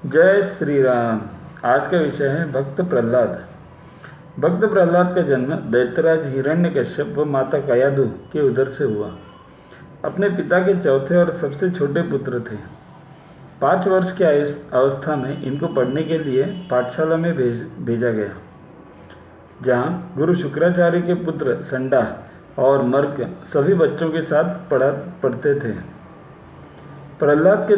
जय श्री राम। आज का विषय है भक्त प्रहलाद। भक्त प्रहलाद का जन्म दैत्यराज हिरण्यकश्यप व माता कयाधु के उदर से हुआ। अपने पिता के चौथे और सबसे छोटे पुत्र थे। 5 वर्ष की अवस्था में इनको पढ़ने के लिए पाठशाला में भेजा गया, जहाँ गुरु शुक्राचार्य के पुत्र संडा और मर्क सभी बच्चों के साथ पढ़ते थे। प्रहलाद के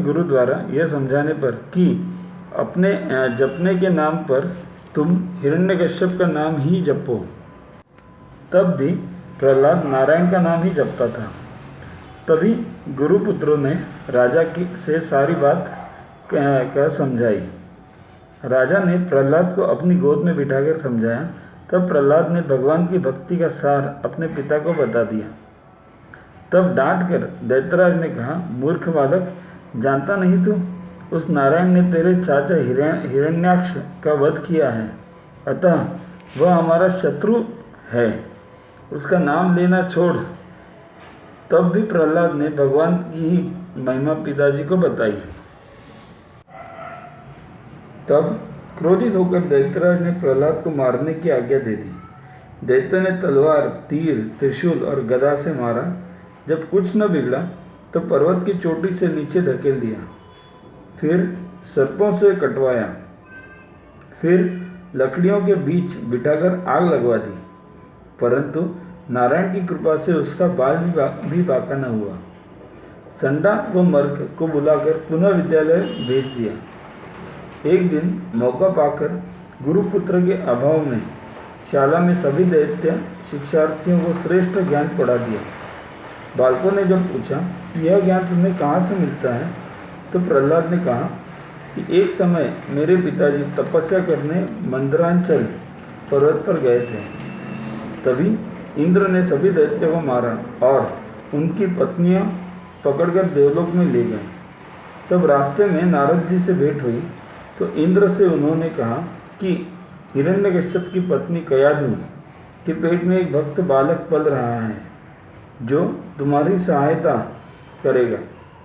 गुरु द्वारा यह समझाने पर कि अपने जपने के नाम पर तुम हिरण्यकश्यप का नाम ही जपो, तब भी प्रहलाद नारायण का नाम ही जपता था। तभी गुरुपुत्रों ने राजा से सारी बात कह समझाई। राजा ने प्रहलाद को अपनी गोद में बिठाकर समझाया। तब प्रहलाद ने भगवान की भक्ति का सार अपने पिता को बता दिया। तब डांट कर दैत्यराज ने कहा, मूर्ख बालक, जानता नहीं तू उस नारायण ने तेरे चाचा हिरण्याक्ष का वध किया है, अतः वह हमारा शत्रु है, उसका नाम लेना छोड़। तब भी प्रहलाद ने भगवान की ही महिमा पिताजी को बताई। तब क्रोधित होकर दैत्यराज ने प्रहलाद को मारने की आज्ञा दे दी। दैत्य ने तलवार, तीर, त्रिशूल और गदा से मारा। जब कुछ न बिगड़ा तो पर्वत की चोटी से नीचे धकेल दिया, फिर सर्पों से कटवाया, फिर लकड़ियों के बीच बिठाकर आग लगवा दी, परंतु नारायण की कृपा से उसका बाल भी बाका न हुआ। संडा व मर्क को बुलाकर पुनः विद्यालय भेज दिया। एक दिन मौका पाकर गुरुपुत्र के अभाव में शाला में सभी दैत्य शिक्षार्थियों को श्रेष्ठ ज्ञान पढ़ा दिया। बालकों ने जब पूछा कि यह ज्ञान तुम्हें कहाँ से मिलता है, तो प्रहलाद ने कहा कि एक समय मेरे पिताजी तपस्या करने मंदरांचल पर्वत पर गए थे। तभी इंद्र ने सभी दैत्यों को मारा और उनकी पत्नियां पकड़कर देवलोक में ले गए। तब रास्ते में नारद जी से भेंट हुई तो इंद्र से उन्होंने कहा कि हिरण्यकश्यप की पत्नी कयाधु के पेट में एक भक्त बालक पल रहा है जो तुम्हारी सहायता करेगा।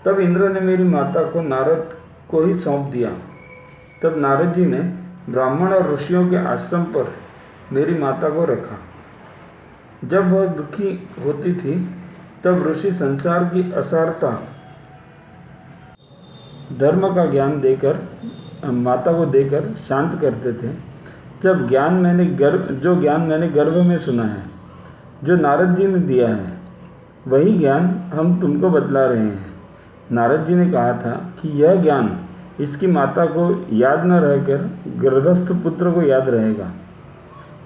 तब इंद्र ने मेरी माता को नारद को ही सौंप दिया। तब नारद जी ने ब्राह्मण और ऋषियों के आश्रम पर मेरी माता को रखा। जब वह दुखी होती थी तब ऋषि संसार की असारता, धर्म का ज्ञान देकर माता को देकर शांत करते थे। जो ज्ञान मैंने गर्भ में सुना है, जो नारद जी ने दिया है, वही ज्ञान हम तुमको बतला रहे हैं। नारद जी ने कहा था कि यह ज्ञान इसकी माता को याद न रहकर गर्भस्थ पुत्र को याद रहेगा।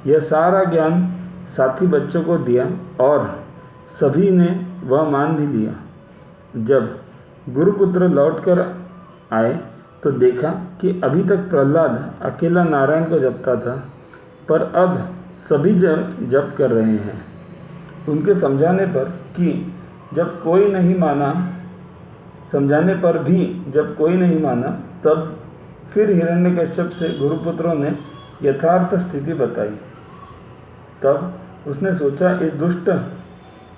यह सारा ज्ञान साथी बच्चों को दिया और सभी ने वह मान भी लिया। जब गुरुपुत्र लौटकर आए तो देखा कि अभी तक प्रहलाद अकेला नारायण को जपता था, पर अब सभी जप कर रहे हैं। उनके समझाने पर जब कोई नहीं माना, तब फिर हिरण्यकश्यप से गुरुपुत्रों ने यथार्थ स्थिति बताई। तब उसने सोचा, इस दुष्ट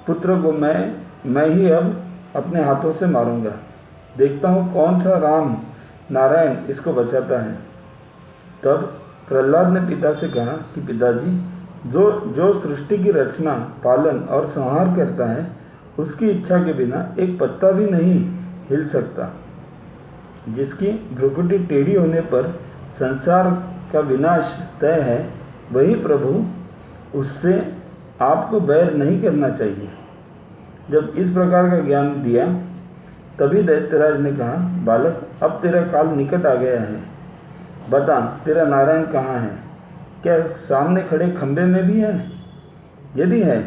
पुत्र को मैं ही अब अपने हाथों से मारूंगा। देखता हूँ कौन सा राम नारायण इसको बचाता है। तब प्रहलाद ने पिता से कहा कि पिताजी, जो सृष्टि की रचना, पालन और संहार करता है, उसकी इच्छा के बिना एक पत्ता भी नहीं हिल सकता। जिसकी भ्रुकुटी टेढ़ी होने पर संसार का विनाश तय है, वही प्रभु, उससे आपको बैर नहीं करना चाहिए। जब इस प्रकार का ज्ञान दिया तभी दैत्यराज ने कहा, बालक, अब तेरा काल निकट आ गया है। बता, तेरा नारायण कहाँ है? क्या सामने खड़े खंबे में भी है? यदि है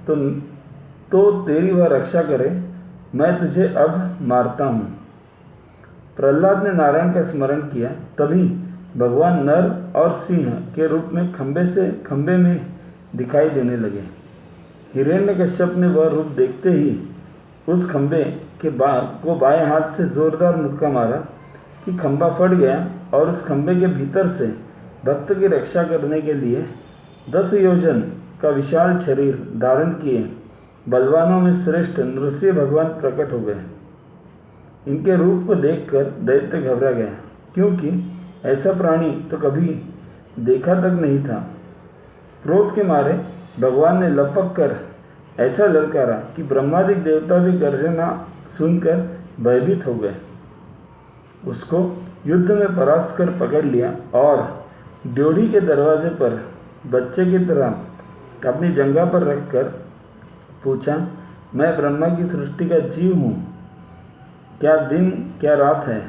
तो तेरी वह रक्षा करे। मैं तुझे अब मारता हूँ। प्रहलाद ने नारायण का स्मरण किया। तभी भगवान नर और सिंह के रूप में खंबे में दिखाई देने लगे। हिरण्यकश्यप ने वह रूप देखते ही उस खंबे को बाएं हाथ से जोरदार मुक्का मारा कि खंबा फट गया और उस खंबे के भीतर से भक्त की रक्षा करने के लिए 10 योजन का विशाल शरीर धारण किए बलवानों में श्रेष्ठ नृसिंह भगवान प्रकट हो गए। इनके रूप को देखकर दैत्य घबरा गया, क्योंकि ऐसा प्राणी तो कभी देखा तक नहीं था। क्रोध के मारे भगवान ने लपक कर ऐसा ललकारा कि ब्रह्मादिक देवता भी गर्जना सुनकर भयभीत हो गए। उसको युद्ध में परास्त कर पकड़ लिया और ड्योढ़ी के दरवाजे पर बच्चे की तरह अपनी जंघा पर रखकर पूछा, मैं ब्रह्मा की सृष्टि का जीव हूँ। क्या दिन क्या रात है?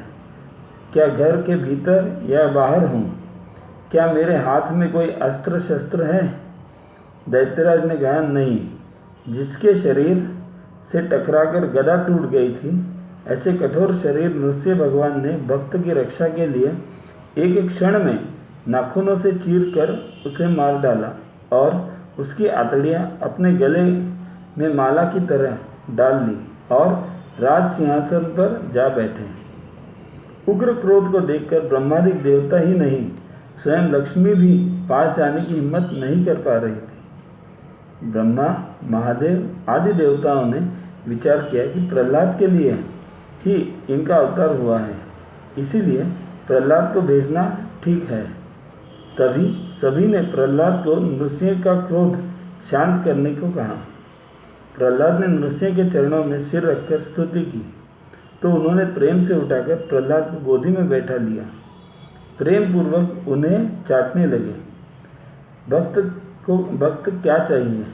क्या घर के भीतर या बाहर हूँ? क्या मेरे हाथ में कोई अस्त्र शस्त्र है? दैत्यराज ने कहा, नहीं। जिसके शरीर से टकराकर गदा टूट गई थी, ऐसे कठोर शरीर नृसिंह भगवान ने भक्त की रक्षा के लिए एक एक क्षण में नाखूनों से चीरकर उसे मार डाला और उसकी आंतड़ियाँ अपने गले में माला की तरह डाल ली और राज सिंहासन पर जा बैठे। उग्र क्रोध को देखकर ब्रह्मादिक देवता ही नहीं, स्वयं लक्ष्मी भी पास जाने की हिम्मत नहीं कर पा रही थी। ब्रह्मा, महादेव आदि देवताओं ने विचार किया कि प्रहलाद के लिए ही इनका अवतार हुआ है, इसीलिए प्रहलाद को भेजना ठीक है। तभी सभी ने प्रहलाद को नृसिंह का क्रोध शांत करने को कहा। प्रहलाद ने नृसिंह के चरणों में सिर रखकर स्तुति की, तो उन्होंने प्रेम से उठाकर प्रहलाद को गोदी में बैठा लिया, प्रेम पूर्वक उन्हें चाटने लगे। भक्त क्या चाहिए?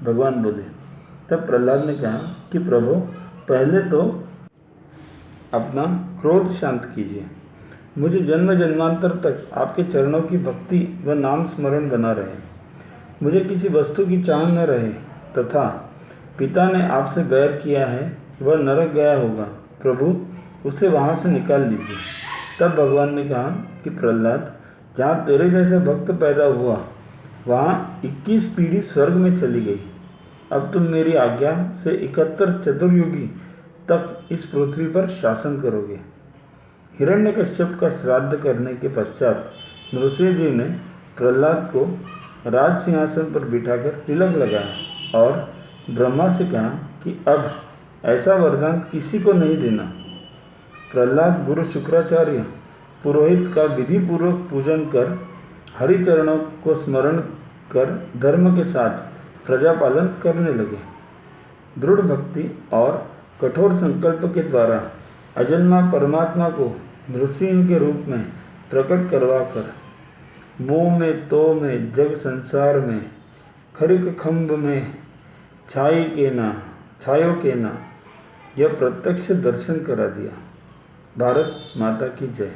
भगवान बोले। तब प्रहलाद ने कहा कि प्रभु, पहले तो अपना क्रोध शांत कीजिए। मुझे जन्म जन्मांतर तक आपके चरणों की भक्ति व नाम स्मरण बना रहे। मुझे किसी वस्तु की चाह न रहे, तथा पिता ने आपसे बैर किया है, वह नरक गया होगा। प्रभु, उसे वहाँ से निकाल लीजिए। तब भगवान ने कहा कि प्रहलाद, जहाँ तेरे जैसे भक्त पैदा हुआ, वहाँ 21 पीढ़ी स्वर्ग में चली गई। अब तुम मेरी आज्ञा से 71 चतुर्युगी तक इस पृथ्वी पर शासन करोगे। हिरण्यकश्यप का श्राद्ध करने के पश्चात नृसिंह जी ने प्रहलाद को राज सिंहासन पर बिठाकर तिलक लगाया और ब्रह्मा से कहा कि अब ऐसा वरदान किसी को नहीं देना। प्रहलाद गुरु शुक्राचार्य पुरोहित का विधि पूर्वक पूजन कर हरिचरणों को स्मरण कर धर्म के साथ प्रजापालन करने लगे। दृढ़ भक्ति और कठोर संकल्प के द्वारा अजन्मा परमात्मा को नृसिंह के रूप में प्रकट करवाकर मोह में तो में जग संसार में खरिक खम्भ में छायो के ना यह प्रत्यक्ष दर्शन करा दिया। भारत माता की जय।